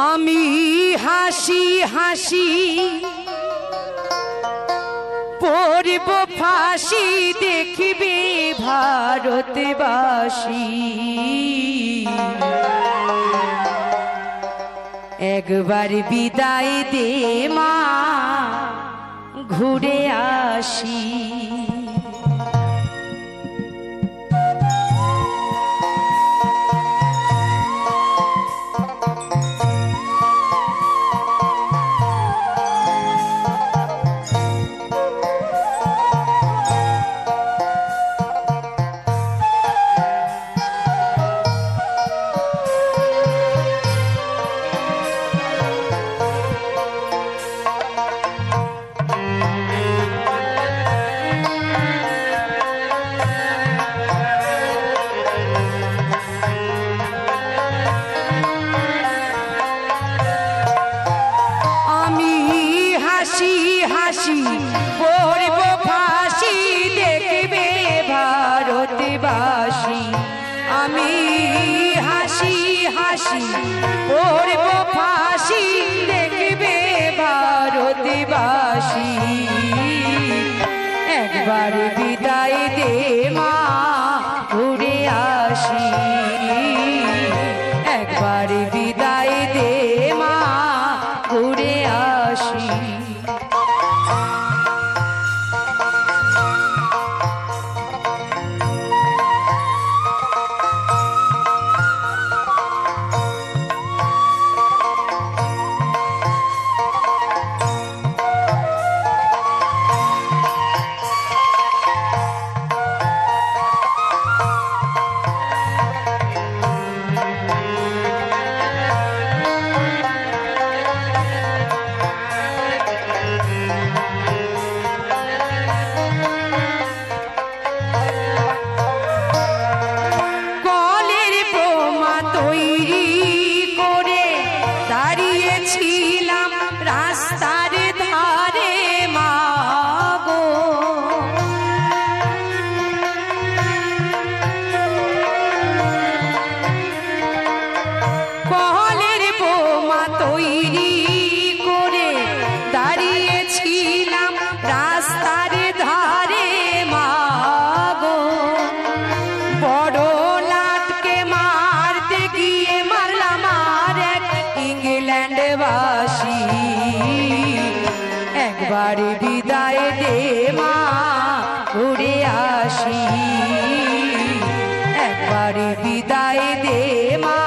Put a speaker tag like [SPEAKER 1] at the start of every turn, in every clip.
[SPEAKER 1] আমি হাসি হাসি পড়ব ফাঁসি দেখবে ভারতবাসী একবার বিদায় দে মা ঘুরে আসি হাসি পড়ব ফাঁসি দেখবে ভারতবাসী আমি হাসি হাসি পড়ব ফাঁসি দেখবে ভারতবাসী একবার বিদায় দে মা ঘুরে আসি একবার বিদায় দে মা ঘুরে আসি রাস্তার ধারে মাগো কলের বোমা তৈরি করে দাঁড়িয়েছিলাম রাস্তার ধারে মাগো বড় লাটকে মারতে গিয়ে মারলাম আর এক ইংল্যান্ডবাসী একবার বিদায় দে মা ঘুরে আসি একবার বিদায় দে মা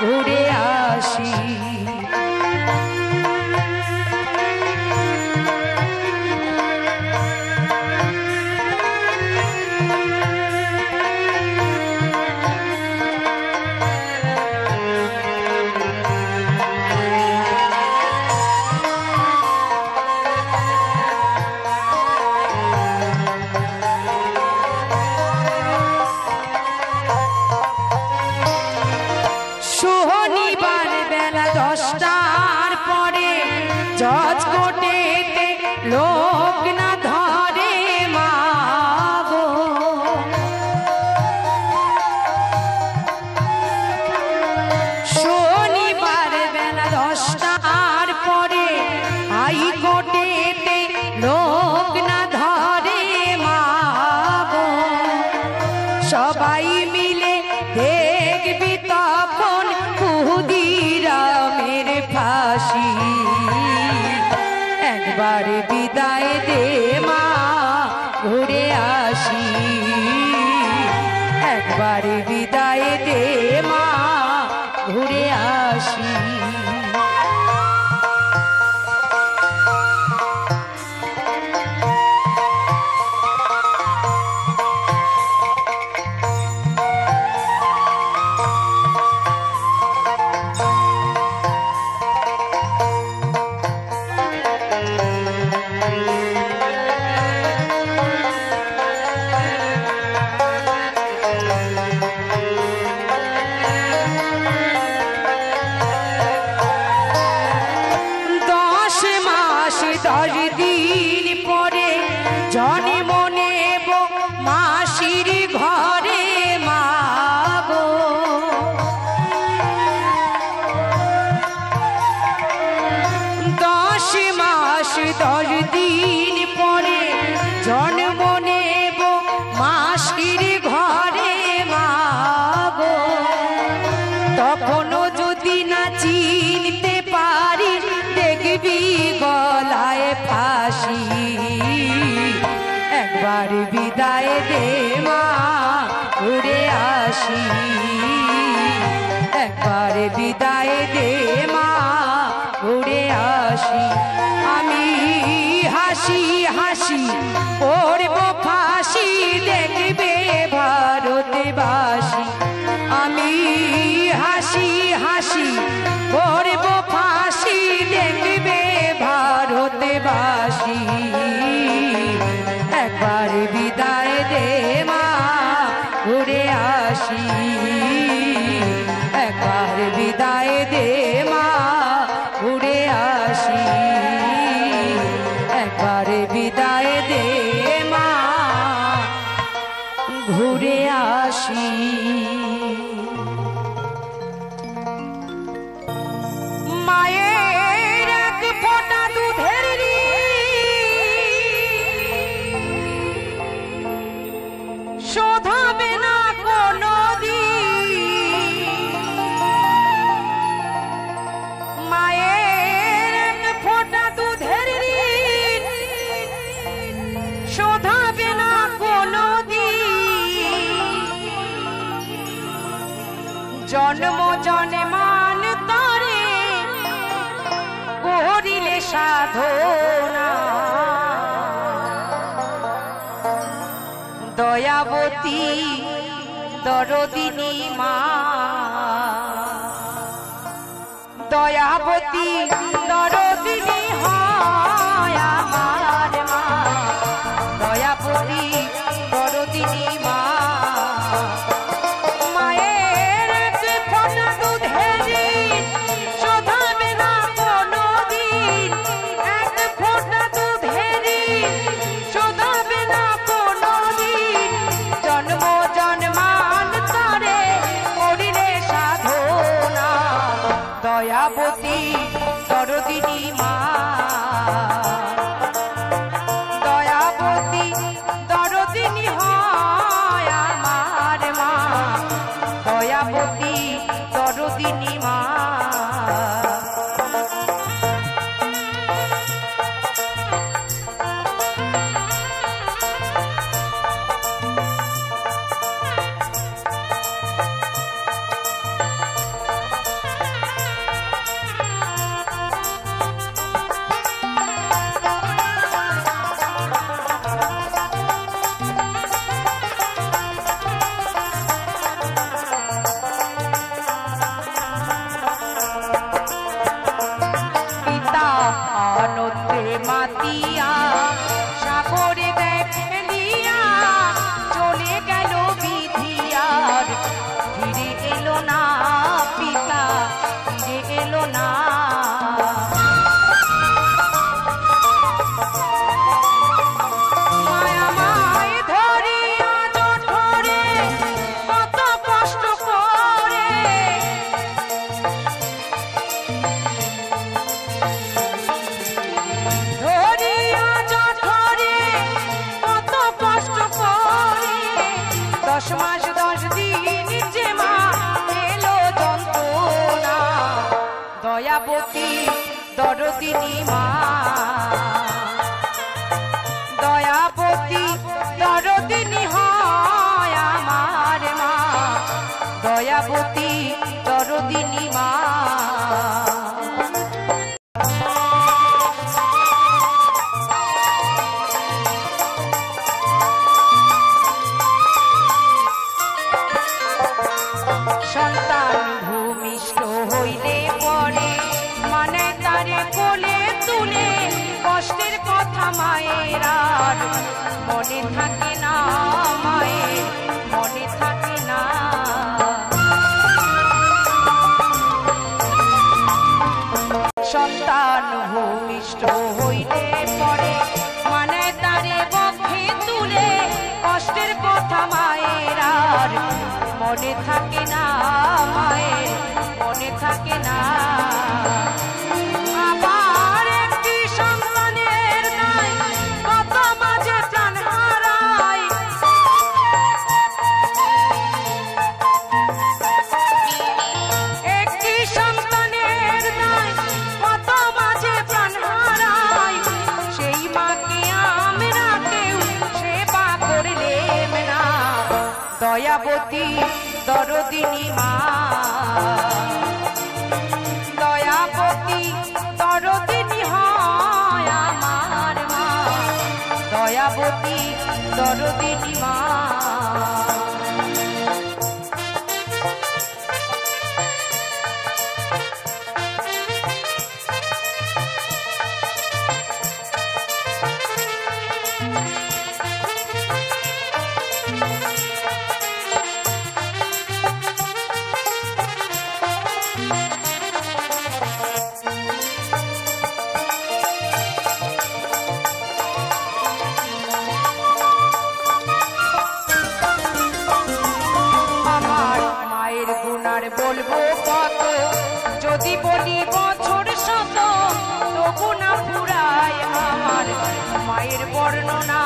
[SPEAKER 1] ঘুরে আসি শনিবার বেলা 10টার পরে জজ কোর্টেতে লোক না ধরে মাগো শনিবার বেলা 10টার পরে হাইকোর্টেতে লোক না ধরে মাগো সবাই মিলে দেখবি তখন ক্ষুদিরামের ফাঁসি একবার বিদায় দে মা ঘুরে আসি একবার বিদায় দে মা ঘুরে আসি 10 দিন পরে জন্ম নেব মাসির ঘরে মাগো, তখনও যদি না চিনতে পারি দেখবি গলায় ফাঁসি। একবার বিদায় দে মা ঘুরে আসি, একবার বিদায় দে মা ঘুরে আসি। আমি হাসি হাসি পড়ব ফাঁসি দেখবে ভারতবাসী। আমি হাসি হাসি পড়ব ফাঁসি দেখবে ভারতবাসী। একবার বিদায় দে মা ঘুরে আসি, একবার বিদায় দে মা ঘুরে আসি, একবার বিদায় দে মা ঘুরে আসি। মায়ের এক ফোঁটা দুধের শোধাবে না কোনো দিন, মায়ের এক ফোঁটা দুধের শোধাবে না কোনো দিন। জন্ম জন্মান তরে করিলে সাধনা, দয়াবতী দরদিনী মা, দয়াবতী দরদিনী হয় আমার মা, দয়াবতী দরদিনী মা। মায়ের এক ফোঁটা দুধের শোধাবে না কোনো দিন, এক ফোঁটা দুধের শোধাবে না কোনো দিন। জন্ম জন্মান তরে করিলে সাধনা, দয়াবতী দরদিনী মা, দয়াবতী দরদিনী হয় আমার মা, দয়াবতী দরদিনী মা। আনন্দে মাতিয়া সাগরে দেয় ফেলিয়া চলে গেল বিধিয়ার, ফিরে এলো না পিতা, ফিরে এলো না। মায়া মায় ধরিয়া জঠরে কত কষ্ট করে, ধরিয়া জঠরে কত কষ্ট করে, 10 মাস 10 দিন যে মা এলো যন্ত্রণা, দয়াবতী দরদিনী মা, দয়াবতী দরদিনী হয় আমার মা, দয়াবতী দরদিনী মা। সন্তান ভূমিষ্ঠ হইলে পরে মানে তারে কোলে তুলে, কষ্টের কথা মায়ের আর মনে থাকে না, মায়ের মনে থাকে না। সন্তান ভূমিষ্ঠ হইলে পরে মানে তারে বক্ষে তুলে, কষ্টের কথা মায়ের আর মনে থাকে না, মায়ের মনে থাকে না। আবার একটি সন্তানের দয়াবতী দরদিনী মা, দয়াবতী দরদিনী হয় আমার মা, দয়াবতী দরদিনী মা। বলবো কত, যদি বলি বছর শত, তবু না ফুরায় আমার মায়ের বর্ণনা,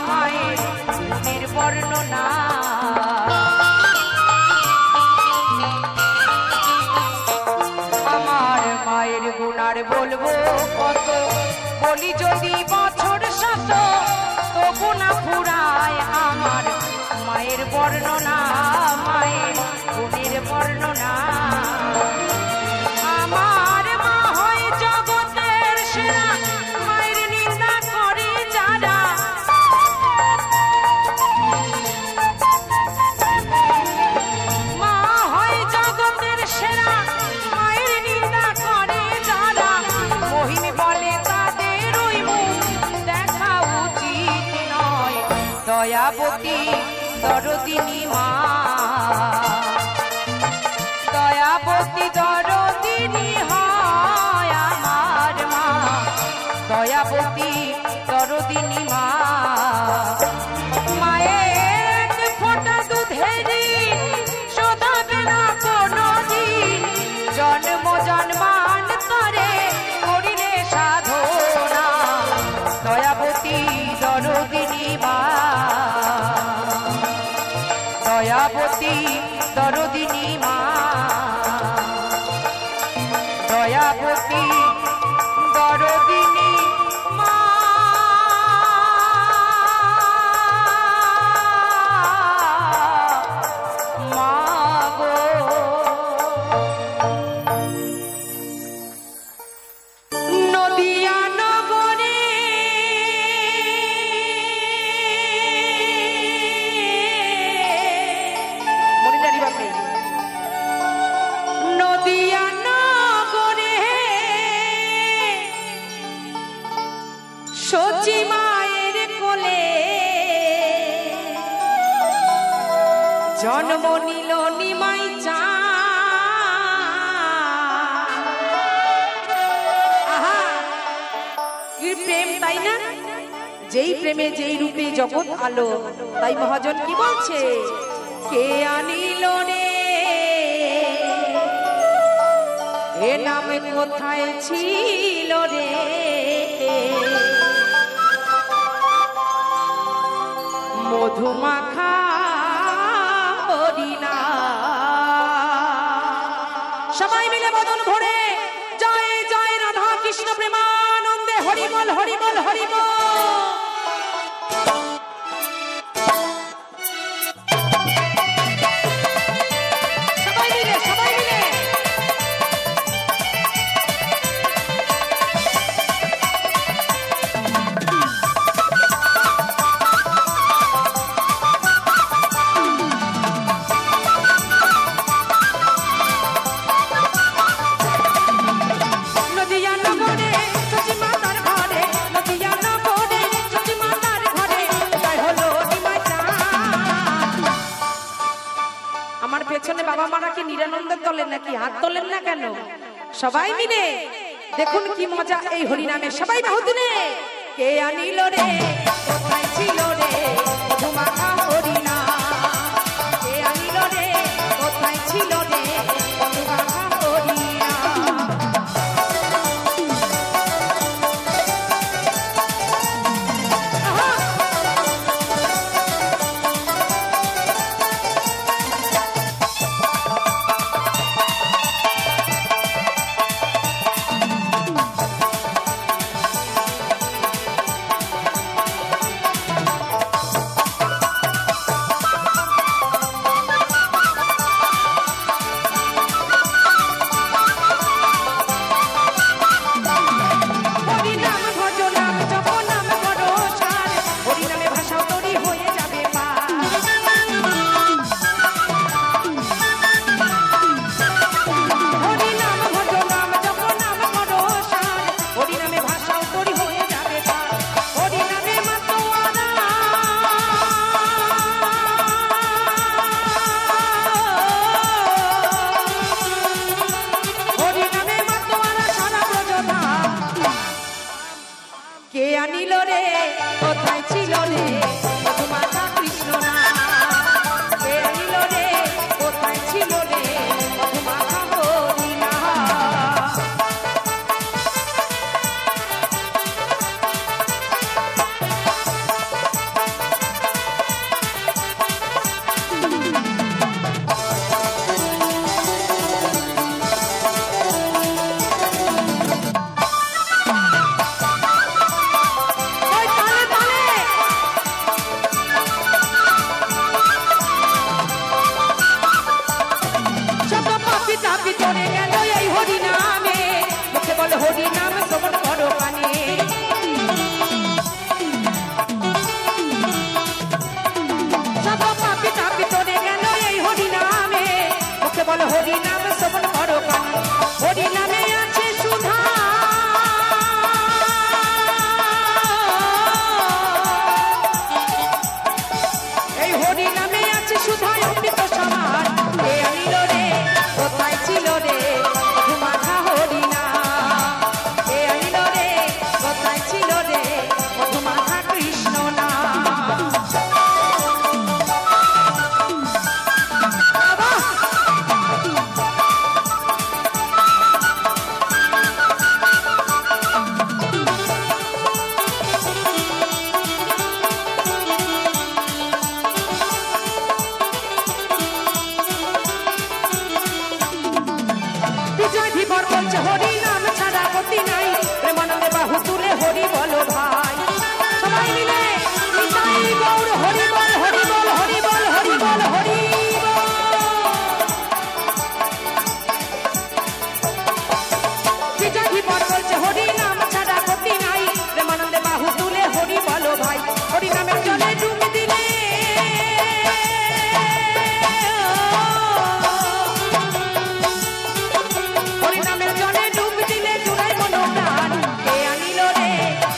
[SPEAKER 1] মায়ের গুণের বর্ণনা। আমার মায়ের গুণার বলবো কত, বলি যদি বছর শত, তবু না ফুরায় আমার মায়ের বর্ণনা, মায়ের গুণের বর্ণনা। আমার মা হয় জগতের সেরা, মায়ের নিন্দা করে যারা, মা হয় জগতের সেরা, মায়ের নিন্দা করে যারা, মহিম বলে তাদের ওই মুখ দেখা উচিত নয়। দয়াবতী দরদিনী মা, দয়াবতী দরদিনী হয় আমার মা, দয়াবতী দরদিনী মা। মায়ের ফোঁটা দুধেরই শোধাবে না কোনো দিন, জন্ম জন্মান্তরে করিলে সাধনা। দয়াবতী দরদিনী মা, দয়াবতী দরদিনী মা, দয়াবতী দরদিনী মা। মাগো নদিয়া নগরে নদিয়া নগরে সচি মায়ের কোলে জন্ম নিল নিমাই চাঁদ। আহা কি প্রেম, তাই না? যেই প্রেমে যেই রূপে জগৎ আলো, তাই মহাজন কি বলছে, কে আনিল রে এ নাম কোথায় ছিল রে, মধুমাখা হরিণা। সবাই মিলে বদন ভরে জয় জয় রাধা কৃষ্ণ প্রেমানন্দে হরিবল হরিবল হরিবল। পেছনে বাবা মারা কি নিরানন্দের তোলেন নাকি? হাত তোলেন না কেন? সবাই মিলে দেখুন কি মজা এই হরিনামে। সবাই বাহু তুলে, কে আনিল রে কোথায় ছিল রে মধুমাখা হরিণা, কে আনিল রে কোথায় ছিল রে মধুমাখা হরিণা। কোথায় ছিল রে মধুমাখা কৃষ্ণ না কে আনিল রে কোথায় ছিল রে মধুমাখা হরিনা হরি নাম শ্রবণ করো কানে হরি নামে আছে সুধা এই হরি নামে আছে সুধা অমৃত সমার কে আনিল রে কোথায় ছিল রে মধুমাখা হরিনা কে আনিল রে কোথায় ছিল রে মধুমাখা কৃষ্ণ না হরি নাম ছাড়া গতি নাই প্রেমানন্দে বাহু তুলে হরি বলো ভাই সবাই মিলে নিতাই গৌর হরি বল হরি বল হরি বল হরি বল হরি বিজয় বল বলছে হরি নাম ছাড়া গতি নাই প্রেমানন্দে বাহু তুলে হরি বলো ভাই হরি নামের জলে ডুবে দিলে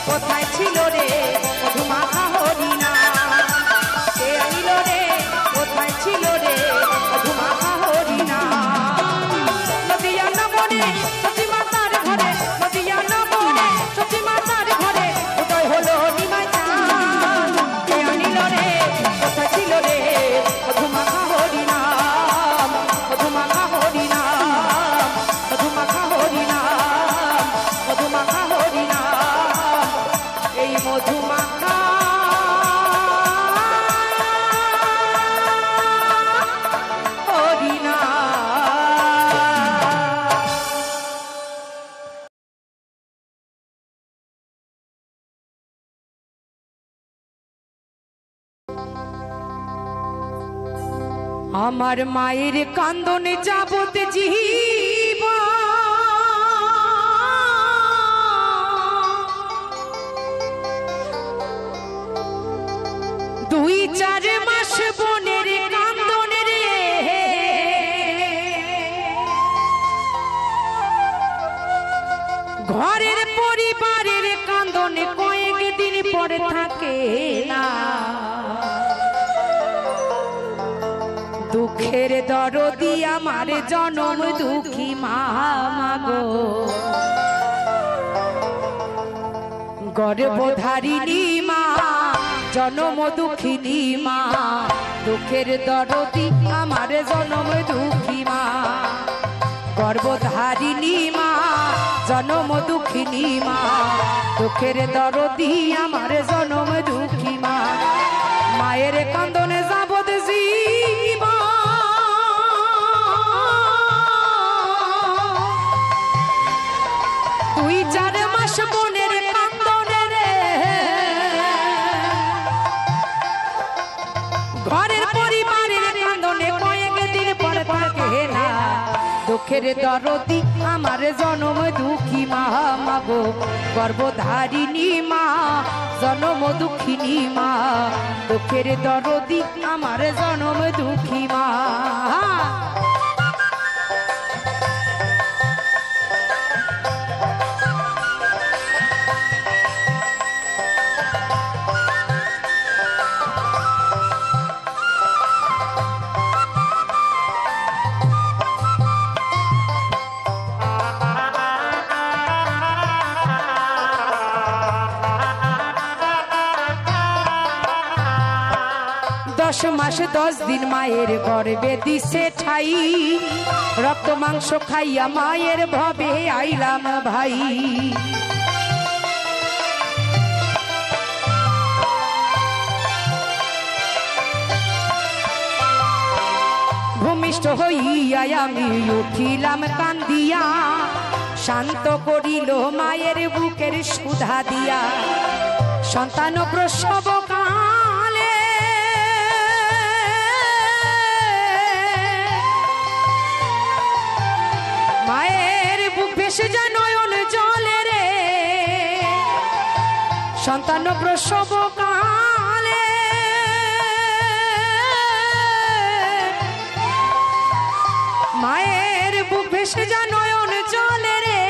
[SPEAKER 1] কোথায় ছিল রে মধুমাখা হরিনা কে আনিল রে কোথায় ছিল রে মধুমাখা হরিনা নদিয়া নগরে সতী মাতার ঘরে নদিয়া নগরে সতী মাতার ঘরে উদয় হলো নিমাই চাঁদ কে আনিল রে কোথায় ছিল রে মধুমাখা হরিনা মধুমাখা হরিনা মধুমাখা হরিনা মধুমাখা হরিনা এই মধুমাখা হরিনা আমার মায়ের কান্দনে যাবত জীবা দুই চার মাস বনের কান্দনে রে ঘরের পরিবারের কান্দনে কয়েকদিন পরে থাকে না দুঃখের দরদি আমার জনম দুঃখী মা মাগো গর্ভধারিণী মা জনম দুঃখিনী মা দুঃখের দরদি আমার জনম দুঃখী মা গর্ভধারিণী মা জনম দুঃখিনী মা দুঃখের দরদি আমার জনম দুঃখী মা মায়ের কান্দনে যাবত জীবা দুই চার মাস বনের কান্দনে রে ঘরের পরিবারের কান্দনে কয়েকদিন পর থাকে না দুঃখের দরদি আমার জনম দুঃখী মা মাগো গর্ভধারিণী মা জনম দুঃখিনী মা দুঃখের দরদি আমার জনম দুঃখী মা মাস 10 দিন মায়ের গর্ভে দিছে ঠাই, রক্ত মাংস খাইয়া মায়ের ভবে আইলাম ভাই। ভূমিষ্ঠ হইয়া আমি উঠিলাম কান্দিয়া, শান্ত করিল মায়ের বুকের সুধা দিয়া। সন্তান প্রসব কালে মায়ের বুক ভেসে যায় নয়ন জলে রে, সন্তান প্রসব কালে মায়ের বুক ভেসে যায় নয়ন জলে রে।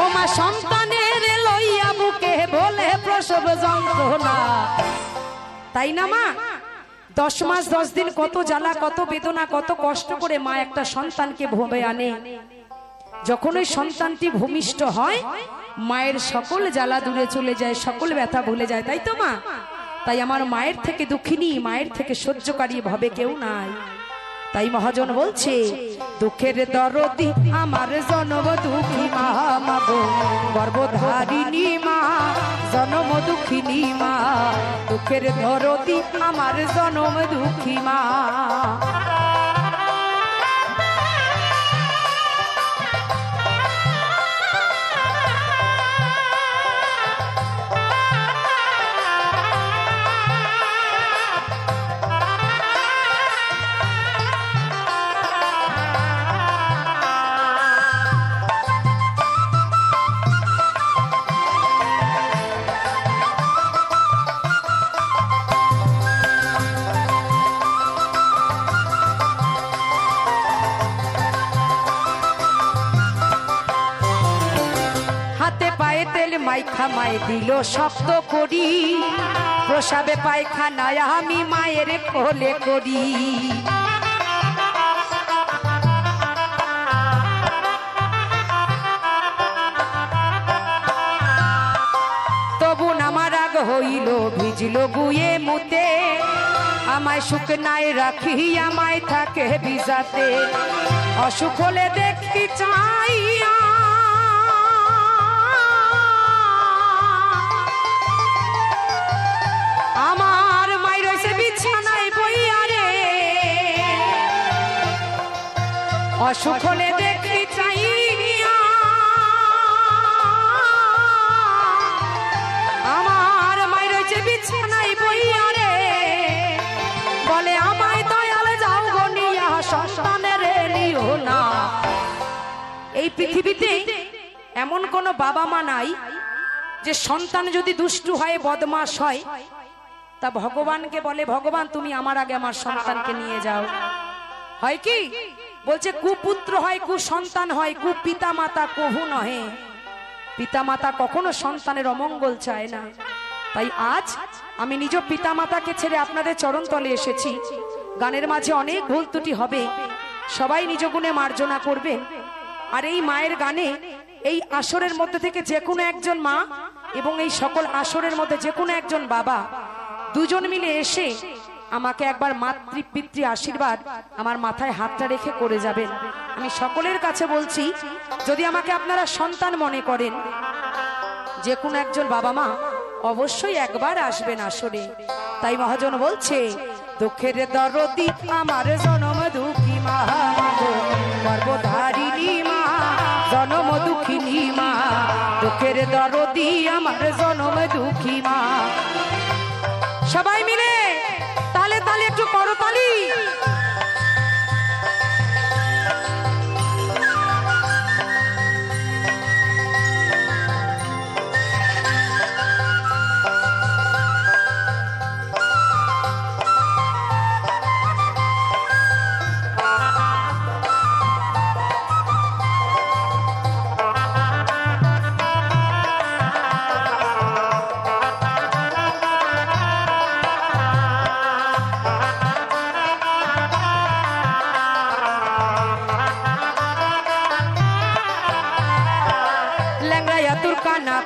[SPEAKER 1] ও মা সন্তানের লইয়া বুকে বলে প্রসব যন্ত্রণা, তাই না মা? 10 মাস 10 দিন কত জ্বালা, কত বেদনা, কত কষ্ট করে মা একটা সন্তানকে ভবে আনে। যখন ওই সন্তানটি ভূমিষ্ঠ হয় মায়ের সকল জ্বালা দূরে চলে যায়, সকল ব্যথা ভুলে যায়, তাই তো মা? তাই আমার মায়ের থেকে দুঃখিনী, মায়ের থেকে সহ্যকারী ভাবে কেউ নাই। তাই মহাজন বলছে দুঃখের দরদি আমার জনম দুঃখী মা, মাগো গর্ভধারিণী মা, জনম দুঃখিনী মা, দুঃখের দরদি আমার জনম দুঃখী মা। মাইখা মাই দিল শক্ত করি, প্রসাবে পায়খানায় আমি মায়ের কোলে করি। তবু আমার রাগ হইল ভিজল গুয়ে মুতে, আমায় শুকনায় রাখি আমায় থাকে ভিজাতে। অসুখ হলে দেখি চাইয়া আমার মাই রয়েছে বিছানায় বইয়া রে, অসুখ হলে দেখি চাইয়া আমার মাই রয়েছে বিছানায় বইয়া রে। বলে আমায় দয়াল যাও গনিয়া সন্তানের নিও না। এই পৃথিবীতে এমন কোন বাবা মা নাই যে সন্তান যদি দুষ্টু হয়, বদমাশ হয়, তা ভগবানকে বলে ভগবান তুমি আমার আগে আমার সন্তানকে নিয়ে যাও। হয় কি? বলছে কুপুত্র হয়, কুসন্তান হয়, কুপিতা মাতা কহু নহে। পিতা মাতা কখনো সন্তানের অমঙ্গল চায় না। তাই আজ আমি নিজ পিতা মাতাকে ছেড়ে আপনাদের চরণ তলে এসেছি। গানের মাঝে অনেক ভুল ত্রুটি হবে, সবাই নিজ গুণে মার্জনা করবেন। আর এই মায়ের গানে এই আসরের মধ্যে থেকে যে কোনো একজন মা এবং এই সকল আসরের মধ্যে যে কোনো একজন বাবা দুজন মিলে এসে আমাকে একবার মাতৃ পিতৃ আশীর্বাদ আমার মাথায় হাতটা রেখে করে যাবেন। আমি সকলের কাছে বলছি, যদি আমাকে আপনারা সন্তান মনে করেন, যে কোনো একজন বাবা মা অবশ্যই একবার আসবেন আসরে। তাই মহাজন বলছে দুঃখের দরদি আমার জনম দুঃখী মা, গর্ভধারিণী মা, জনম দুঃখিনী মা, দুঃখের দরদি আমার জনম দুঃখী মা। সবাই মিলে তালে তালে একটু করতালি।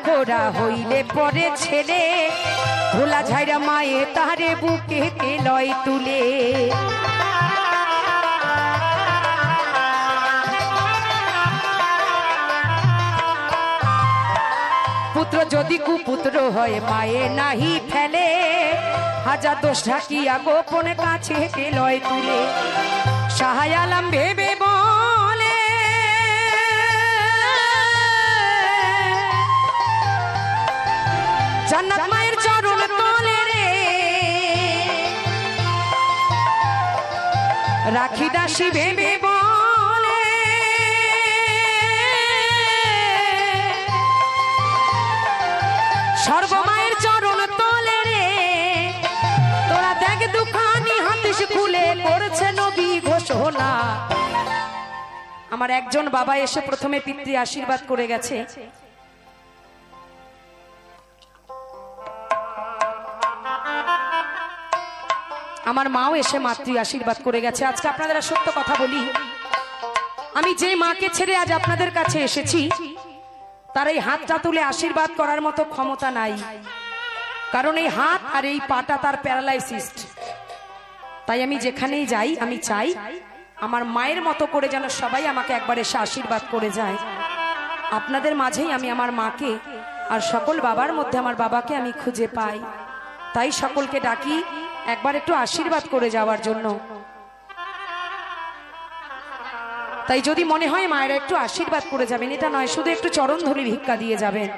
[SPEAKER 1] খোরা হইলে পরে ছেলে ধুলা ঝাইরা মায়ে তারে বুকেতে লয় তুলে, পুত্র যদি কুপুত্র হয় মায়ে নাহি ফেলে, হাজার দোষ ঢাকিয়া গোপনে কাছে লয় তুলে। শাহ আলম ভেবে বলে জান্নাত মায়ের চরণ তলে রে, রাখি দাসী ভেবে বলে সর্বমায়ের চরণ তলে রে, তোরা দেখ দুখানি হাদিস খুলে করছে নবী ঘোষণা। আমার একজন বাবা এসে প্রথমে পিতৃ আশীর্বাদ করে গেছে, আমার মাও এসে মাতৃ আশীর্বাদ করে গেছে। আজকে আপনাদের সত্য কথা বলি, আমি যে মাকে ছেড়ে আজ আপনাদের কাছে এসেছি তার এই হাতটা তুলে আশীর্বাদ করার মতো ক্ষমতা নাই, কারণ এই হাত আর এই পাটা তার প্যারালাইসিস। তাই আমি যেখানেই যাই আমি চাই আমার মায়ের মতো করে যেন সবাই আমাকে একবার এসে আশীর্বাদ করে যায়। আপনাদের মাঝেই আমি আমার মাকে আর সকল বাবার মধ্যে আমার বাবাকে আমি খুঁজে পাই, তাই সকলকে ডাকি একবার একটু আশীর্বাদ করে যাওয়ার জন্য। তাই যদি মনে হয় মায়েরা একটু আশীর্বাদ করে যাবেন, এটা নয় শুধু একটু চরণ ধরে ভিক্ষা দিয়ে যাবেন।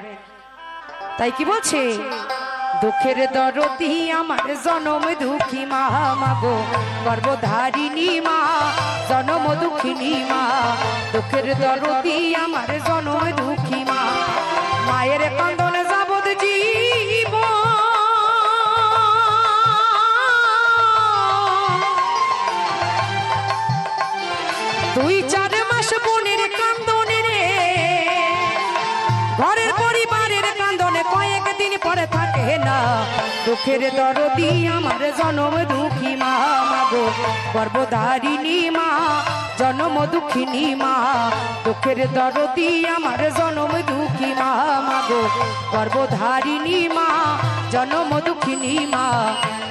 [SPEAKER 1] তাই কি বলছে, দুঃখের দরদি আমার জনম দুঃখী মা, মাগো গর্ভধারিণী মা, জনম দুঃখিনী মা, দুঃখের দরদি আমার জনম দুঃখী মা, মায়ের কান্দনে যাবত জীব, দুই চার মাস বোনের কান্দনে রে, ঘরের পরিবারের কান্দনে কয়েকদিন পরে থাকে না, দুঃখের দরদি আমার জনম দুঃখী মা, মাগো গর্ভধারিণী মা, জনম দুঃখিনী মা, দুঃখের দরদি আমার জনম দুঃখী মা, মাগো গর্ভধারিণী মা, জনম দুঃখিনী মা,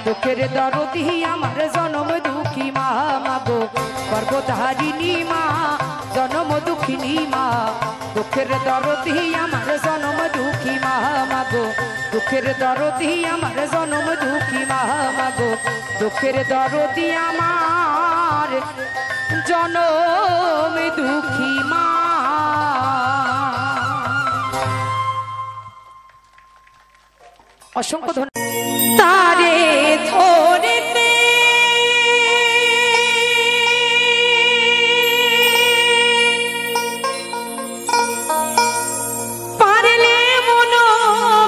[SPEAKER 1] দুঃখের দরদি আমার জনম দুঃখী মা, মাগো গর্ভধারিণী মা, জনম দুঃখিনী মা, দুঃখের দরদি আমার জনম দুঃখী মা, মাগো দুঃখের দরদি আমার জনম দুঃখী মা, মাগো দুঃখের দরদি আমার জনম দুঃখী মা। অসংখ্য ধন্যবাদ। তারে ধরতে পারলে মন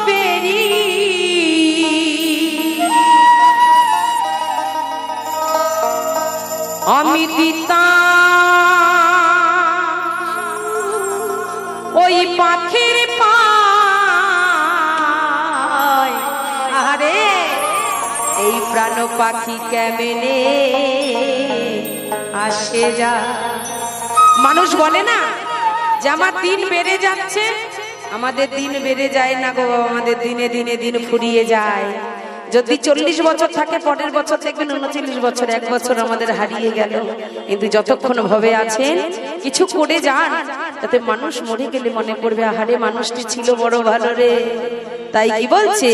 [SPEAKER 1] বেরি, আমি দিতাম ওই পাখির পায়, আরে এই প্রাণ পাখি কেমনে আসে যা। মানুষ বলে না যে আমার দিন বেড়ে যাচ্ছে, আমাদের দিন বেড়ে যায় না গো, আমাদের দিনে দিনে দিন ফুরিয়ে যায়। যদি 40 বছর থাকে পরের বছর দেখবেন 39 বছর, এক বছর আমাদের হারিয়ে গেল। কিন্তু যতক্ষণ ভাবে আছেন কিছু করে যান, তাতে মানুষ মরে গেলে মনে করবে আহারে মানুষটি ছিল বড় ভালো রে। তাই কি বলছে,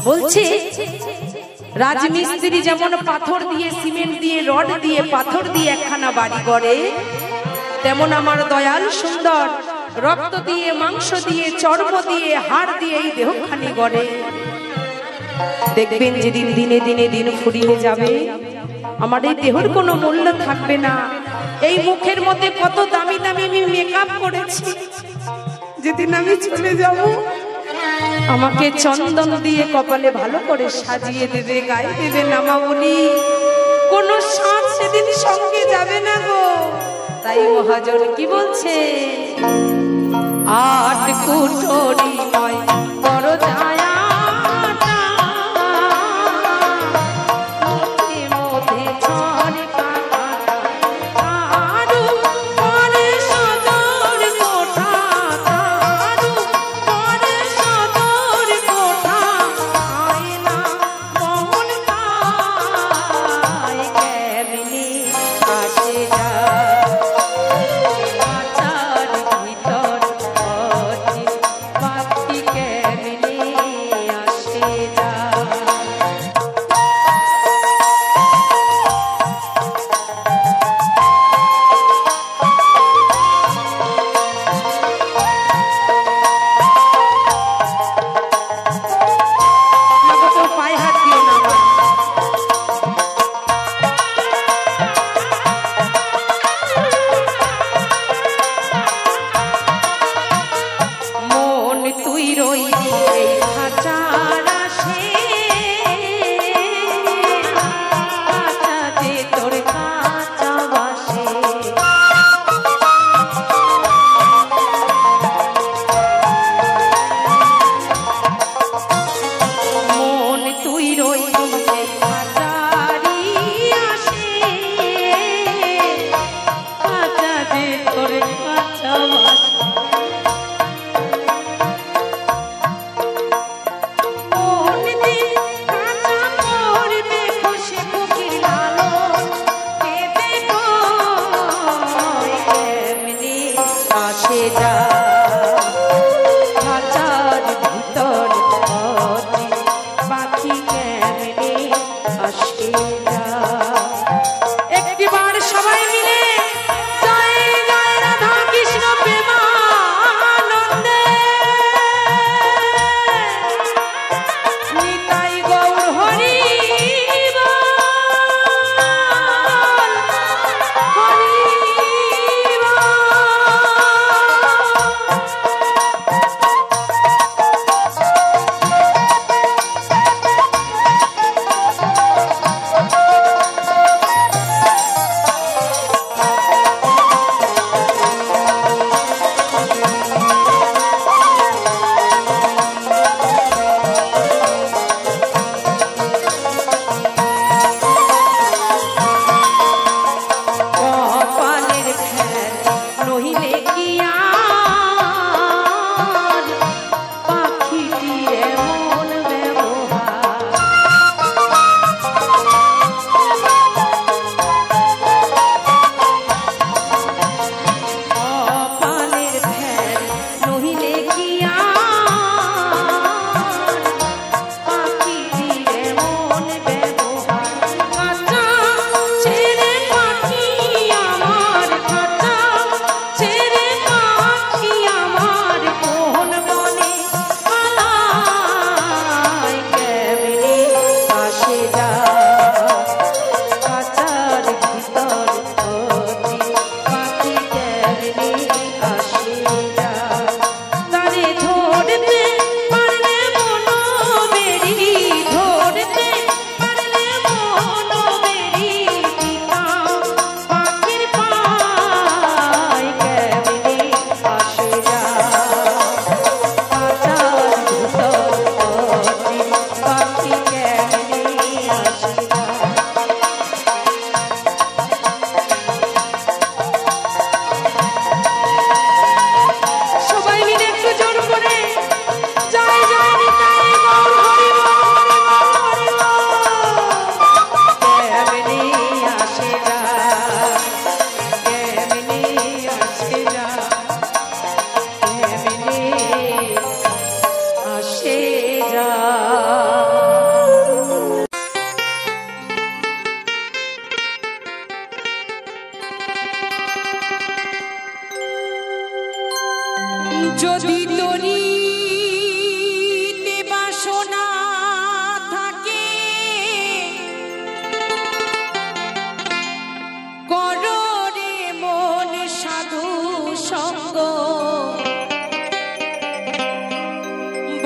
[SPEAKER 1] বলছে রাজমিস্ত্রি যেমন পাথর দিয়ে সিমেন্ট দিয়ে রড দিয়ে পাথর দিয়ে একখানা বাড়ি করে, তেমন আমার দয়াল সুন্দর রক্ত দিয়ে মাংস দিয়ে চর্ম দিয়ে হাড় দিয়ে এই দেহখানি গড়ে। দেখবেন যেদিন দিনে দিনে দিন ফুরিয়ে যাবে আমার এই দেহের কোনো মূল্য থাকবে না। এই মুখের মধ্যে কত দামি দামি আমি মেকআপ করেছি, যেদিন আমি চলে যাব আমাকে চন্দন দিয়ে কপালে ভালো করে সাজিয়ে দেবে, গায়ে দেবে নামাবলি, কোনো সাপ সেদিন সঙ্গে যাবে না গো। তাই মহাজন কি বলছে, আট কুঠরি নয় বড় ছায়া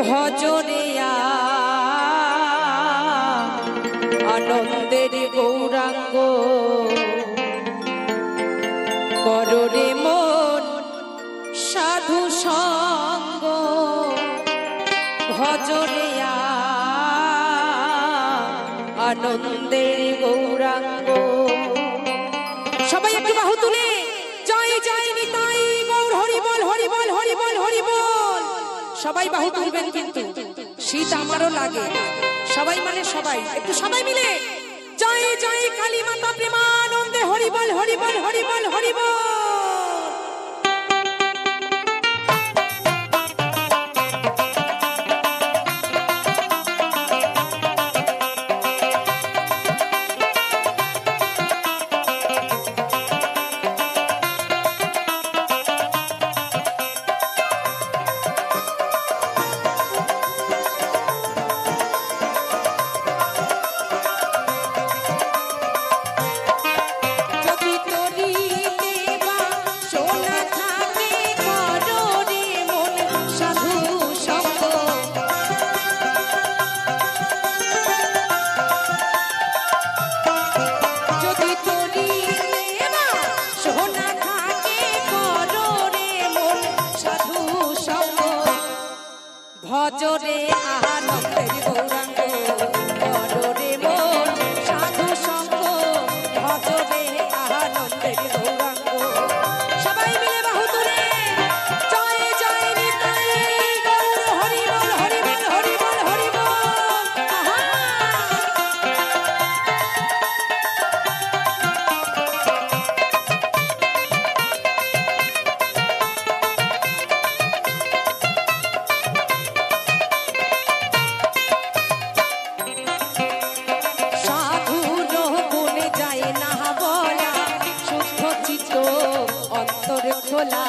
[SPEAKER 1] ভজরিয়া আনন্দের গৌরাঙ্গ কররে মন সাধু সঙ্গ ভজরিয়া আনন্দের গৌরাঙ্গ। সবাই একটু বাহু তুলে জয় জয় নিতাই গৌর হরি বল হরি বল হরি বল হরি বল। সবাই বাহু তুলবেন কিন্তু শীত আমারও লাগে। সবাই মানে সবাই একটু সবাই মিলে জয় জয় কালী মাতা প্রেমানন্দে হরি বল হরি বল হরি বল হরি বল। ভজরে আনন্দের গৌরাঙ্গ কররে মন সাধু সঙ্গ ভজরে আনন্দের গৌরাঙ্গ। সবাই মিলে বাহু তুলে জয় জয় নিতাই গৌর হরি বল হরি বল হরি বল হরি বল। খোলা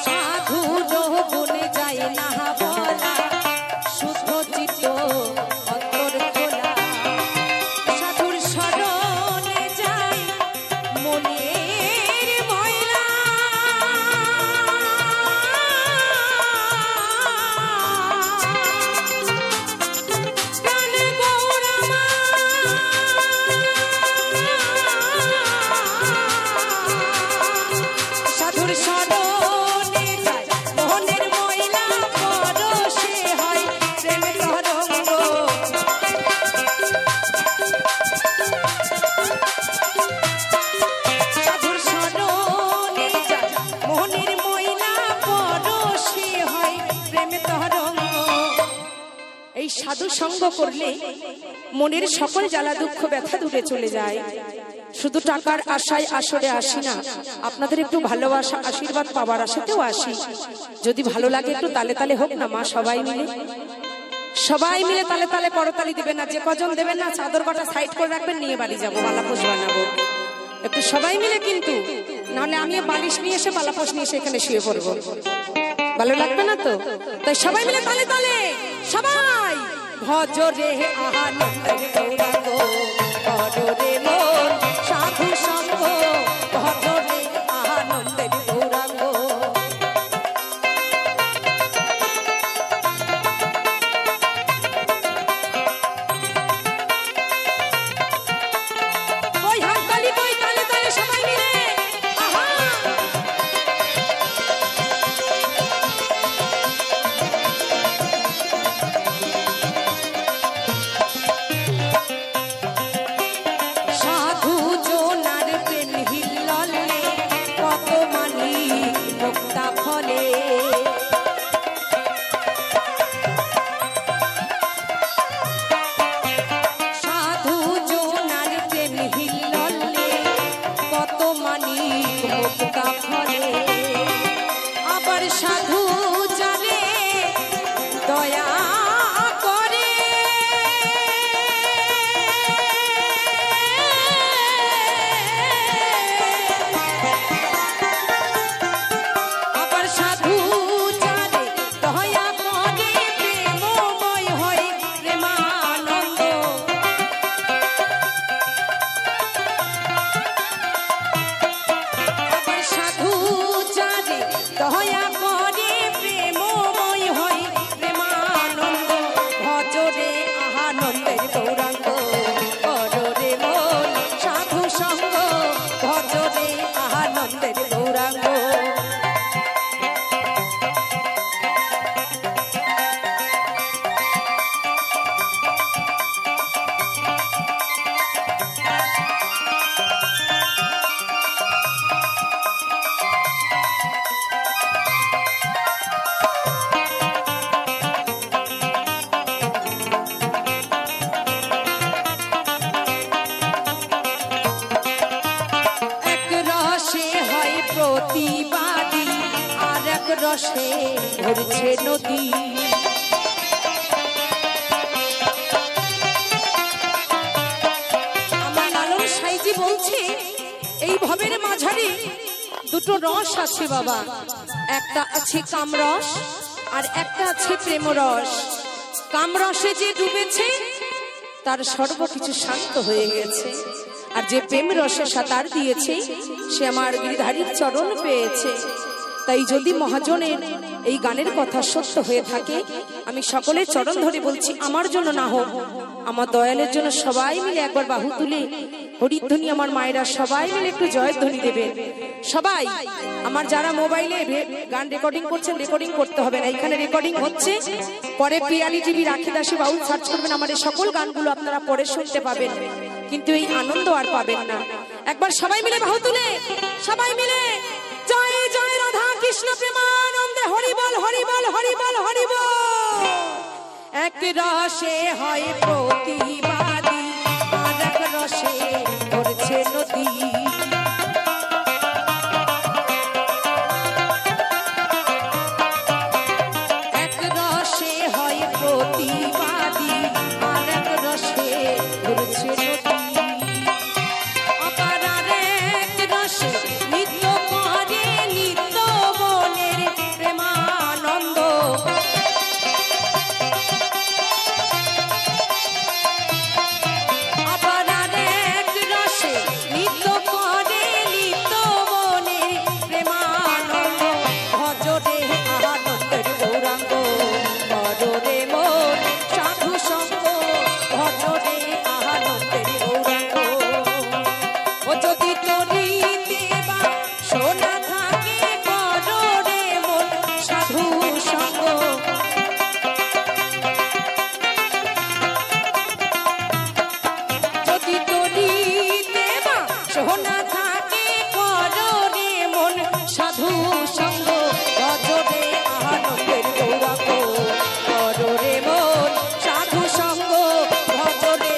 [SPEAKER 1] সাধু গুণে যায় না বলা শুদ্ধ চিত্ত অন্তর খোলা সাধুর স্মরণে যায় মনের ময়লা এই সাধু সঙ্গ করলে মনের সকল জ্বালা দুঃখ ব্যথা দূরে চলে যায়। শুধু টাকার আশায় আসরে আসি না, আপনাদের একটু ভালোবাসা আশীর্বাদ পাওয়ার আশাতেও আসি। যদি ভালো লাগে একটু তালে তালে হোক না মা, সবাই মিলে তালে তালে করতালি দিবেন না। যে কজন দেবেন না চাদর কটা সাইড করে রাখবেন, নিয়ে বাড়ি যাবো, বালাপোষ বানাবো। একটু সবাই মিলে কিন্তু, নাহলে আমি বালিশ নিয়ে এসে বালাপোষ নিয়ে এসে এখানে শুয়ে পড়বো, ভালো লাগবে না তো। তাই সবাই মিলে তালে তালে সবাই ভজরে আনন্দের গৌরাঙ্গ কররে মন সাধু সঙ্গ ভজরে আনন্দের গৌরাঙ্গ। ওই হাততালি বই তালে তালে সবাই মিলে আহা। সাধু জানে দয়া করে আবার সাধু জানে দয়া করে প্রেমময় হয় প্রেমানন্দ। আবার প্রতিবাদী আর এক রসে ভরছে নদী। আমার লালন সাইজি বলছে এই ভবের মাঝারে দুটো রস আছে বাবা, একটা আছে কামরস আর একটা আছে প্রেমরস। কামরসে যে ডুবেছে তার সর্বকিছু শান্ত হয়ে গেছে, আর যে প্রেম রসে সাঁতার দিয়েছে সে আমার গিরিধারীর চরণ পেয়েছে। তাই যদি মহাজনের এই গানের কথা সত্য হয়ে থাকে, আমি সকলের চরণ ধরে বলছি, আমার জন্য না হোক, আমার দয়ালের জন্য সবাই মিলে একবার বাহু তুলে হরিধ্বনি, আমার মায়েরা সবাই মিলে একটু জয়ধ্বনি দেবে। সবাই আমার যারা মোবাইলে গান রেকর্ডিং করছেন, রেকর্ডিং করতে হবে না, এখানে রেকর্ডিং হচ্ছে, পরে পিয়ালি টিভি রাখি দাসী বাউল সার্চ করবেন, আমার এই সকল গানগুলো আপনারা পরে শুনতে পাবেন, কিন্তু এই আনন্দ আর পাবেন না। একবার সবাই মিলে বাহু তুলে সবাই মিলে জয় জয় রাধা কৃষ্ণ প্রেমানন্দে হরি বল হরি বল হরি বল হরি বল। এক রসে হয় প্রতিবাদী আর এক রসে ভরছে নদী। এক রসে হয় প্রতিবাদী আর এক রসে ভরছে নদী। অপার এক রসে নিত্য করে নিত্য মনের প্রেমানন্দ। অপার এক রসে নিত্য করে নিত্য মনের প্রেমানন্দ। ভজরে আনন্দের গৌরাঙ্গ ভজরে মোর সাধু সঙ্গ। ভজরে আনন্দের গৌরাঙ্গ। ও যদি তরি দেবা সোনা থাকে কররে মোর সাধু সঙ্গ। যদি তরি দেবা সোনা থাকে কররে মন সাধু সঙ্গ। ভজরে আনন্দের গৌরাঙ্গ কররে মন সাধু সঙ্গ। ভজরে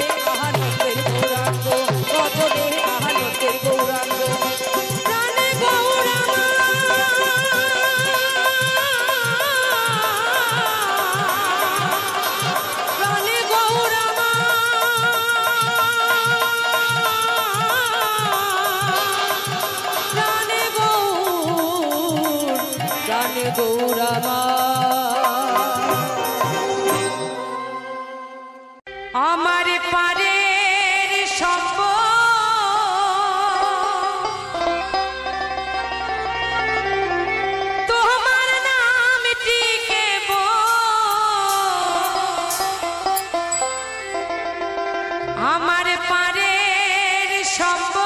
[SPEAKER 1] আনন্দের গৌরাঙ্গ ভজরে আনন্দের গৌরাঙ্গ। প্রাণে গৌরাঙ্গ প্রাণে গৌরাঙ্গ প্রাণে গৌরামা। আমার পারের সম্পদ তোমার নামটি কেবল। আমার পারের সম্পদ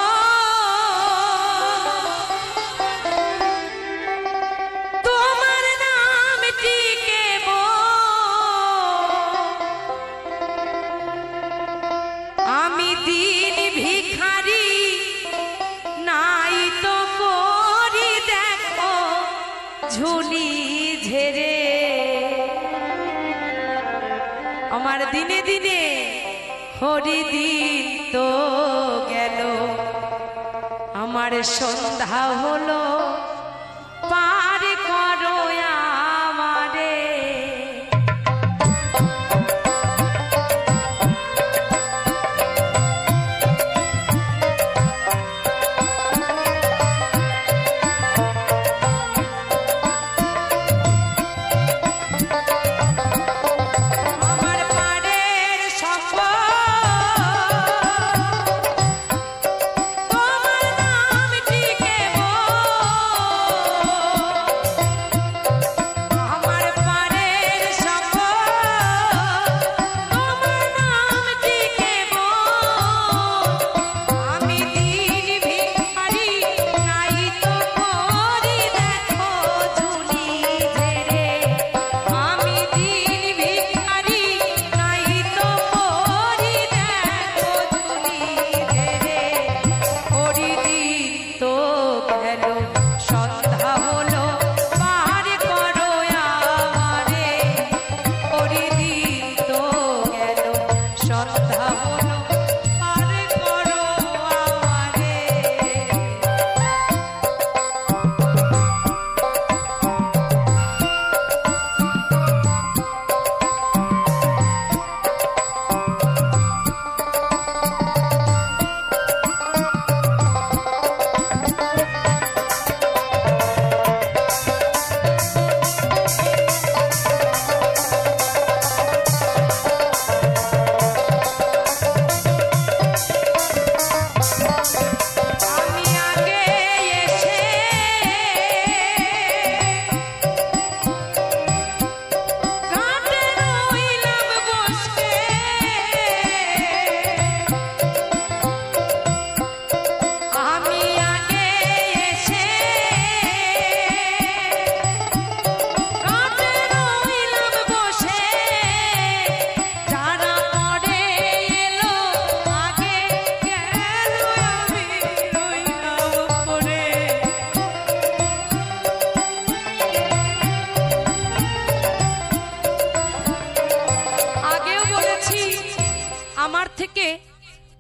[SPEAKER 1] তোমার নামটি কেবল। আমি দিন ভিখারি নাই তো করি দেখো ঝুলি ঝেড়ে। আমার দিনে দিনে হরি দিন তো গেল, আমার সন্ধ্যা হলো পার করো আমারে। আমার পারের সম্পদ তোমার নামটি কেবল।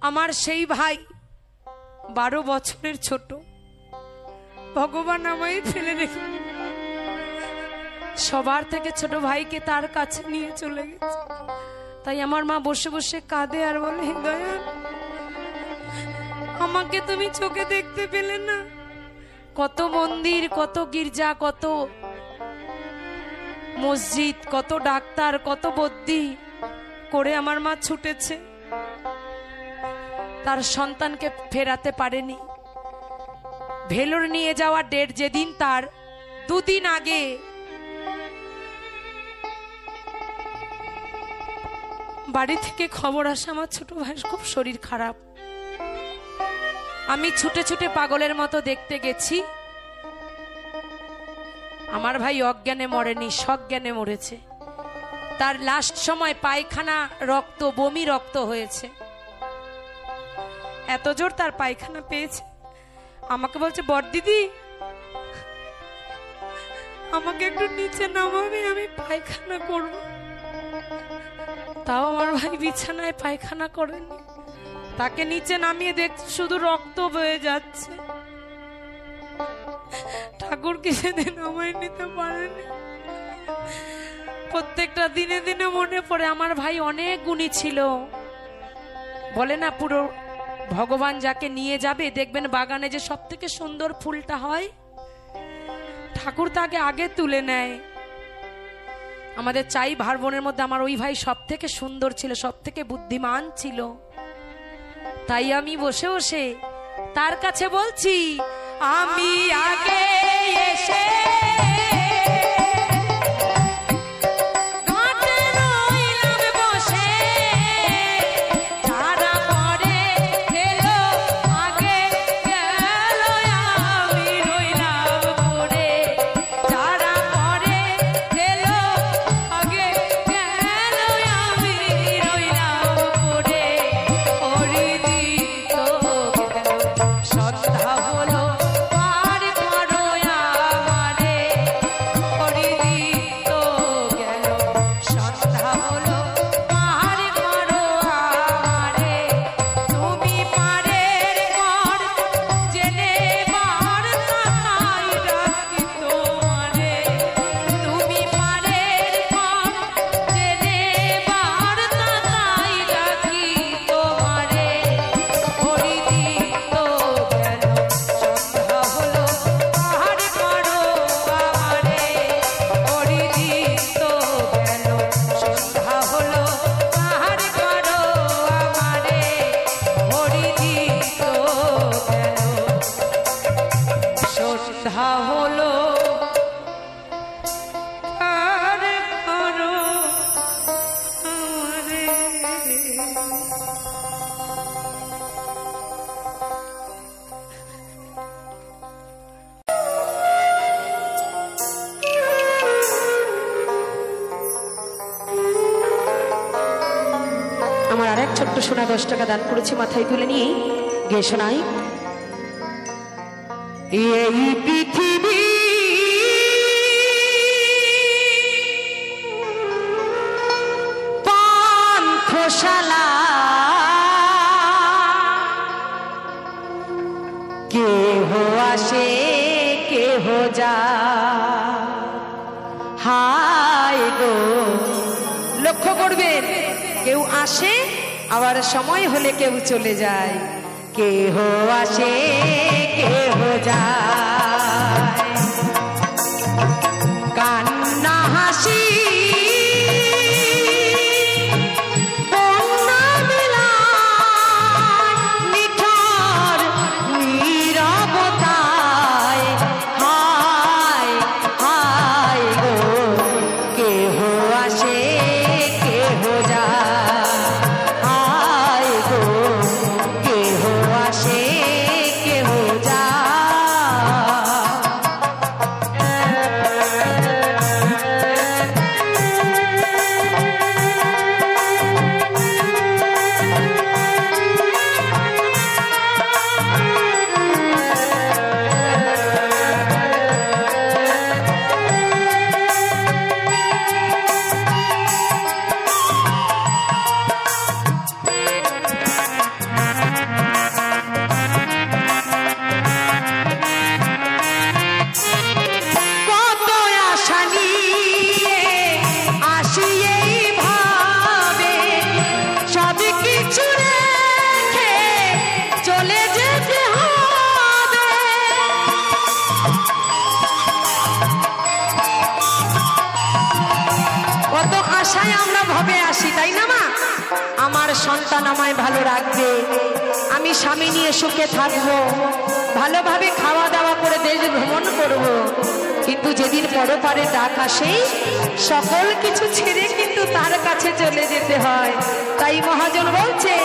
[SPEAKER 1] আমার সেই ভাই 12 বছরের ছোট, ভগবান আমায় ফেলে রেখে সবার থেকে ছোট ভাইকে তার কাছে নিয়ে চলে গেছে। তাই আমার মা বসে বসে কাঁদে আর বলে, দয়া আমাকে তুমি চোখে দেখতে পেলে না? কত মন্দির, কত গির্জা, কত মসজিদ, কত ডাক্তার, কত বদ্যি করে আমার মা ছুটেছে, তার সন্তানকে ফেরাতে পারেনি। ভেলোর নিয়ে যাওয়ার ডেট যেদিন, তার 2 দিন আগে বাড়ি থেকে খবর আসে আমার ছোট ভাইয়ের খুব শরীর খারাপ। আমি ছুটে ছুটে পাগলের মতো দেখতে গেছি। আমার ভাই অজ্ঞানে মরেনি, সজ্ঞানে মরেছে। তার লাস্ট সময় পায়খানা রক্ত, বমি রক্ত হয়েছে। এত জোর তার পায়খানা পেয়েছে, আমাকে বলছে, বড়দিদি আমাকে একটু নিচে নামাবে, আমি পায়খানা করব। তাও আমার ভাই বিছানায় পায়খানা করেনি, তাকে নিচে নামিয়ে দেখছি শুধু রক্ত বয়ে যাচ্ছে। ঠাকুরকে সেদিন আমায় নিতে পারেনি। প্রত্যেকটা দিনে দিনে মনে পড়ে, আমার ভাই অনেক গুণী ছিল। বলে না, পুরো ভগবান যাকে নিয়ে যাবে দেখবেন বাগানে যে সব থেকে সুন্দর ফুলটা হয়, ঠাকুর তাকে আগে তুলে নেয়। আমাদের 4 ভাই বোনের মধ্যে আমার ওই ভাই সব থেকে সুন্দর ছিল, সব থেকে বুদ্ধিমান ছিল। তাই আমি বসে বসে তার কাছে বলছি, আমি আগে এসে ছোট্ট সোনা 10 টাকা দান করেছি, মাথায় তুলে নিয়ে গে শোনাই। এই পৃথিবী পান্থশালা, কেহ আসে কেহ যায়। হায় গো, লক্ষ্য করবেন, কেউ আসে আবার সময় হলে কেউ চলে যায়। কেহ আসে কেহ যায়, কান্না হাসি
[SPEAKER 2] কেহ আসে কেহ যায়।
[SPEAKER 1] আশায় আমরা ভবে আসি, তাই না মা? আমার সন্তান আমায় ভালো রাখবে, আমি স্বামী নিয়ে সুখে থাকবো, ভালোভাবে খাওয়া দাওয়া করে দেশ ভ্রমণ করব। কিন্তু যেদিন পরপারে ডাক আসে সকল কিছু ছেড়ে কিন্তু তার কাছে চলে যেতে হয়। তাই মহাজন বলছে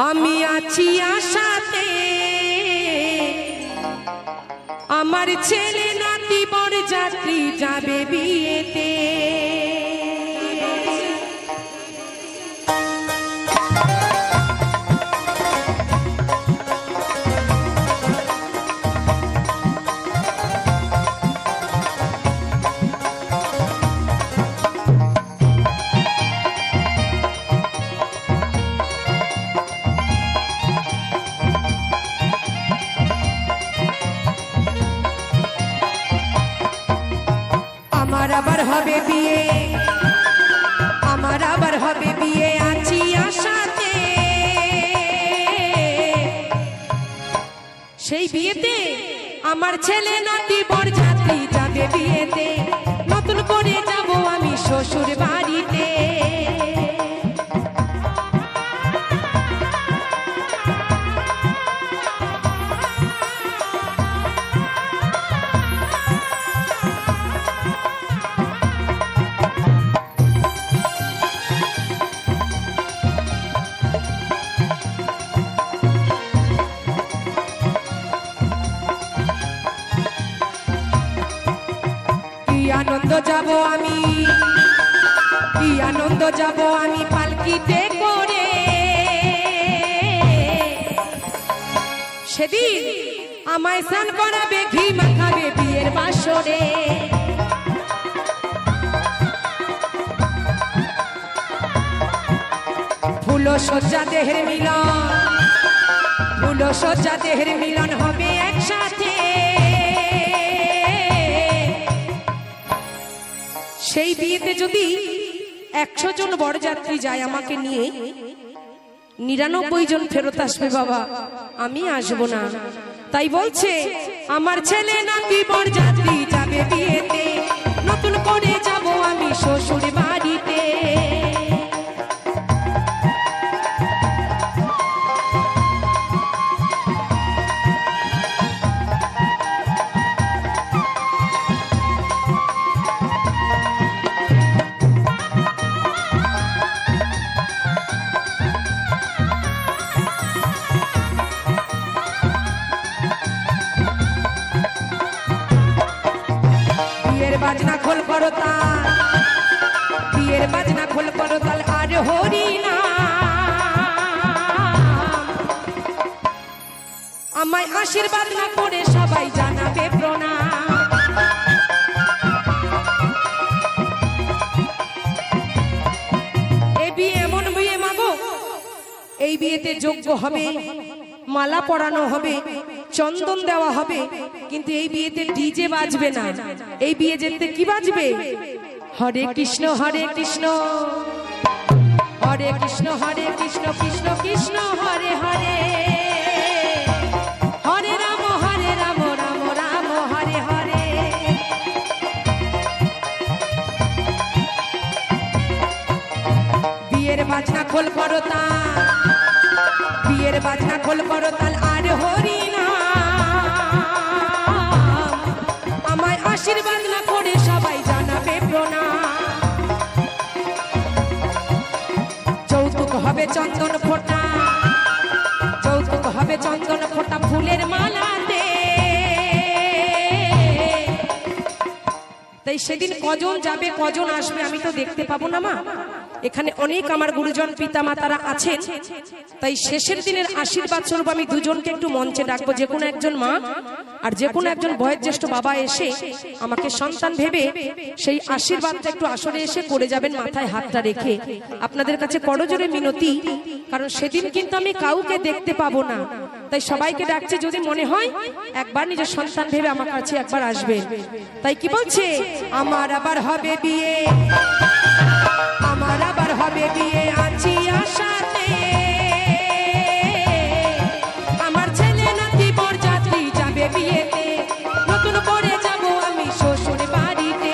[SPEAKER 1] আমি আছি আশাতে, আমার ছেলে নাতি বর যাত্রী যাবে বিয়েতে। আমার আবার হবে বিয়ে, আমার আবার হবে বিয়ে, আছি আশাতে। সেই বিয়েতে আমার ছেলে নাতি বর যাত্রী যাবে বিয়েতে, নতুন করে যাব আমি শ্বশুর বাড়িতে। আনন্দ যাব আমি, কি আনন্দ যাব আমি পালকিতে করে। সেদিন আমায় স্নান করাবে, ঘি মাখাবে বিয়ের বাসরে। ফুলো সজ্জা দেহের মিলন, ফুলো সজ্জা দেহের মিলন হবে একসাথে। সেই বিয়েতে যদি 100 জন বরযাত্রী যায় আমাকে নিয়ে, 99 জন ফেরত আসবে বাবা, আমি আসবো না। তাই বলছে আমার ছেলে নাতি বরযাত্রী যাবে বিয়েতে, নতুন করে যাব আমি শ্বশুর বাড়িতে। বাজনা খোল করো তাল, বিয়ের বাজনা খোল করো তাল, আর হরি নাম। আমায় আশীর্বাদ না করে সবাই জানাবে প্রণাম। এই বিয়ে এমন বিয়ে মাগো, এই বিয়েতে যোগ্য হবে, মালা পরানো হবে, চন্দন দেওয়া হবে, কিন্তু এই বিয়েতে ডিজে বাজবে না। এই বিয়ে যেতে কি বাজবে? হরে কৃষ্ণ হরে কৃষ্ণ, হরে কৃষ্ণ হরে কৃষ্ণ, কৃষ্ণ কৃষ্ণ হরে হরে, হরে রাম রাম রাম হরে হরে। বিয়ের বাজনা খোল করো তাল, বিয়ের বাজনা খোল করো তাল, আর হরি নাম। আমায় আশীর্বাদ না করে সবাই জানাবে প্রণাম। যৌতুক হবে চন্দন ফোঁটা, যৌতুক হবে চন্দন ফোঁটা ফুলের মালাতে। তাই সেদিন কজন যাবে কজন আসবে আমি তো দেখতে পাবো না মা। এখানে অনেক আমার গুরুজন পিতা মাতারা আছেন, তাই শেষের দিনের আশীর্বাদ স্বরূপ আমি দুজনকে একটু মঞ্চে ডাকবো, যে কোনো একজন মা আর যে কোনো একজন বয়োজ্যেষ্ঠ বাবা এসে আমাকে সন্তান ভেবে সেই আশীর্বাদটা একটু আসরে এসে করে যাবেন মাথায় হাতটা রেখে। আপনাদের কাছে করজোরে মিনতি, কারণ সেদিন কিন্তু আমি কাউকে দেখতে পাবো না, তাই সবাইকে ডাকছে যদি মনে হয় একবার নিজের সন্তান ভেবে আমার কাছে একবার আসবেন। তাই কি বলছে, আমার আবার হবে বিয়ে, আমার আবার হবে বিয়ে, আছি আশাতে। আমার ছেলে নাতি বরযাত্রী যাবে বিয়েতে, নতুন করে যাব আমি শ্বশুর বাড়িতে।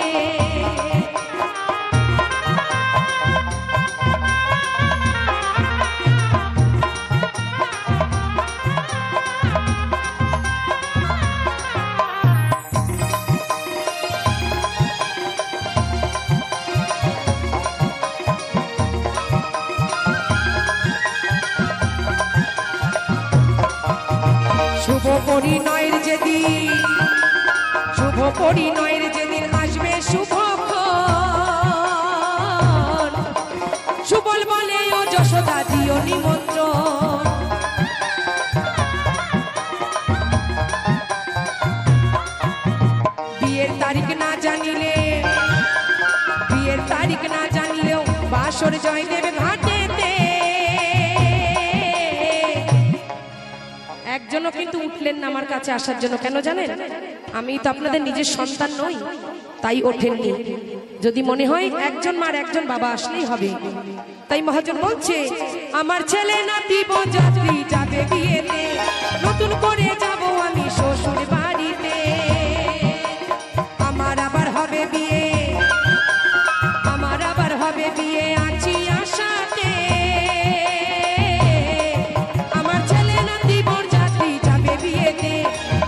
[SPEAKER 1] শুভ পরিণয়ের যেদিন, শুভ পরিণয়ের যেদিন আসবে শুভক্ষণ, সুবল বলে ও যশোদা দিও নিমন্ত্রণ। বিয়ের তারিখ না জানিলে, বিয়ের তারিখ না জানলেও বাসর জয়দেব ঘাটেতে। একজনও কিন্তু উঠলেন না আমার কাছে আসার জন্য, কেন জানেন? আমি তো আপনাদের নিজের সন্তান নই, তাই ওঠেননি। যদি মনে হয় একজন মার একজন বাবা আসলেই হবে। তাই মহাজন বলছে আমার ছেলে নাতি বরযাত্রী যাবে বিয়েতে, নতুন করে যাব আমি শ্বশুর বাড়িতে। আমার আবার হবে বিয়ে, আমার আবার হবে বিয়ে, আছি আশাতে। আমার ছেলে নাতি বরযাত্রী যাবে বিয়েতে,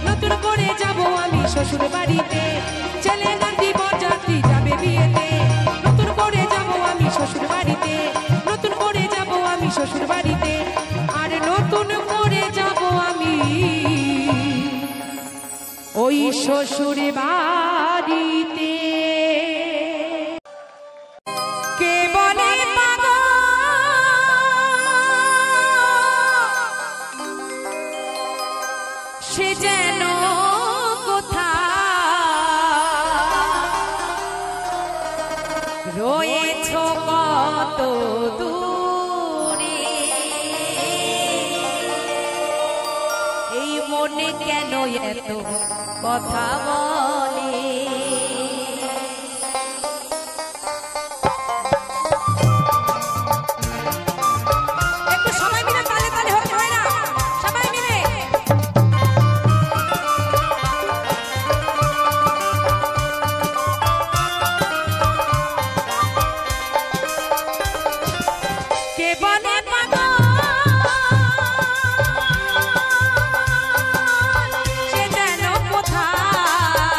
[SPEAKER 1] নতুন করে যাব আমি শ্বশুর বাড়িতে। ছেলে নাতি বরযাত্রী যাবে বিয়েতে, নতুন করে যাব আমি শ্বশুর বাড়িতে, নতুন করে যাব আমি শ্বশুর বাড়িতে, আর নতুন করে যাব আমি ওই শ্বশুর বাড়িতে। কে বলে পাগল, রয়েছো কত দূরে, এই মনে কেন এত কথা বলে। একটু সবাই মিলে তালে তালে হোক ভাইরা, সবাই মিলে। কে বনে পাগল সে যেন কোথায়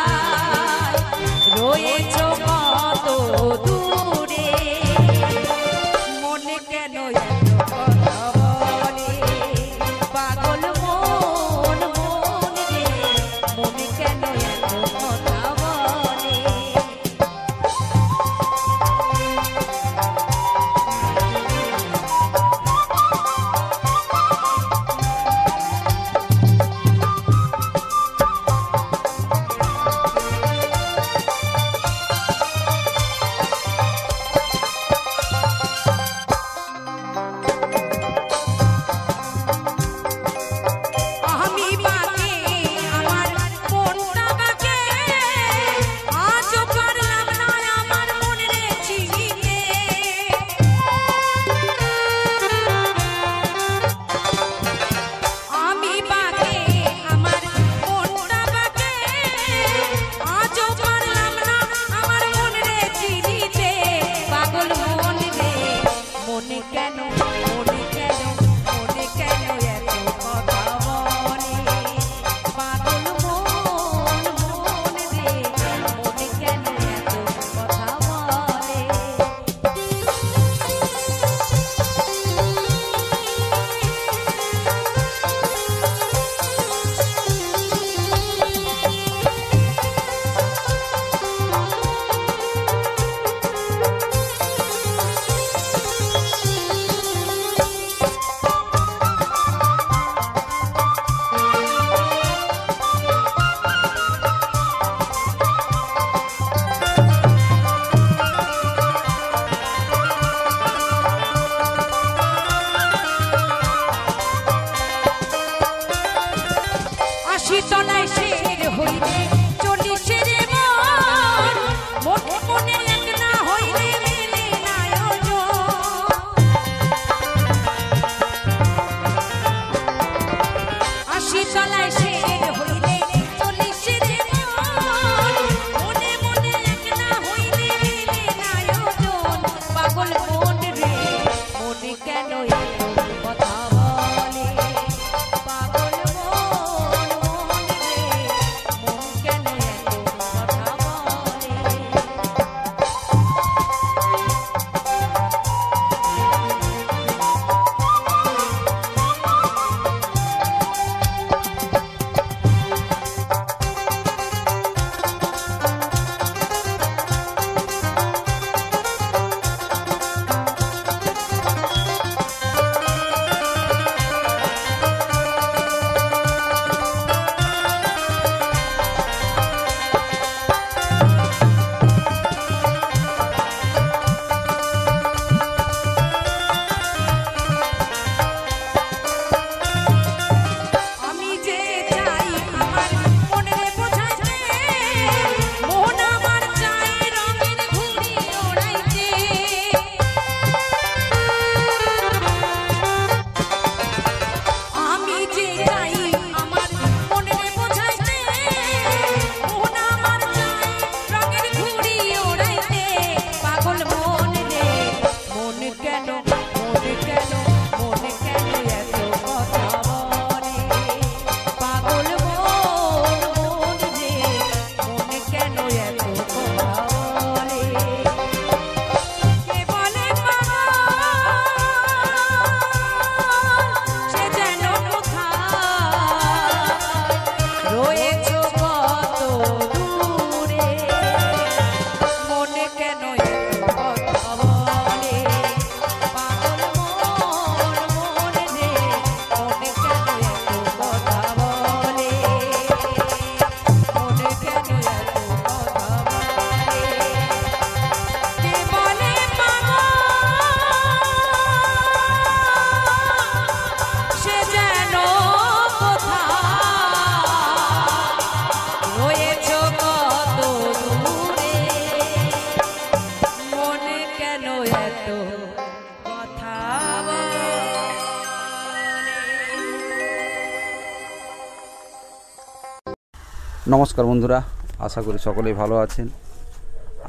[SPEAKER 2] নমস্কার বন্ধুরা, আশা করি সকলেই ভালো আছেন।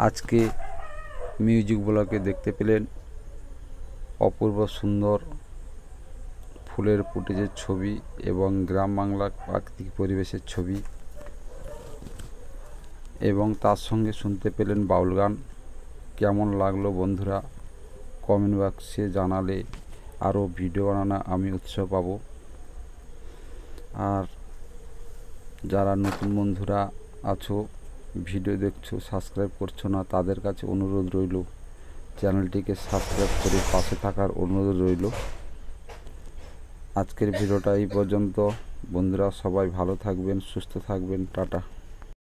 [SPEAKER 2] আজকে মিউজিক ব্লগে দেখতে পেলেন অপূর্ব সুন্দর ফুলের ফুটেজের ছবি এবং গ্রাম বাংলার প্রাকৃতিক পরিবেশের ছবি, এবং তার সঙ্গে শুনতে পেলেন বাউল গান। কেমন লাগলো বন্ধুরা কমেন্ট বক্সে জানালে আরও ভিডিও বানানো আমি উৎসাহ পাব। আর যারা নতুন বন্ধুরা আছো, ভিডিও দেখছো, সাবস্ক্রাইব করছো না, তাদের কাছে অনুরোধ রইল চ্যানেলটিকে সাবস্ক্রাইব করে পাশে থাকার অনুরোধ রইল। আজকের ভিডিওটা এই পর্যন্ত। বন্ধুরা সবাই ভালো থাকবেন, সুস্থ থাকবেন। টাটা।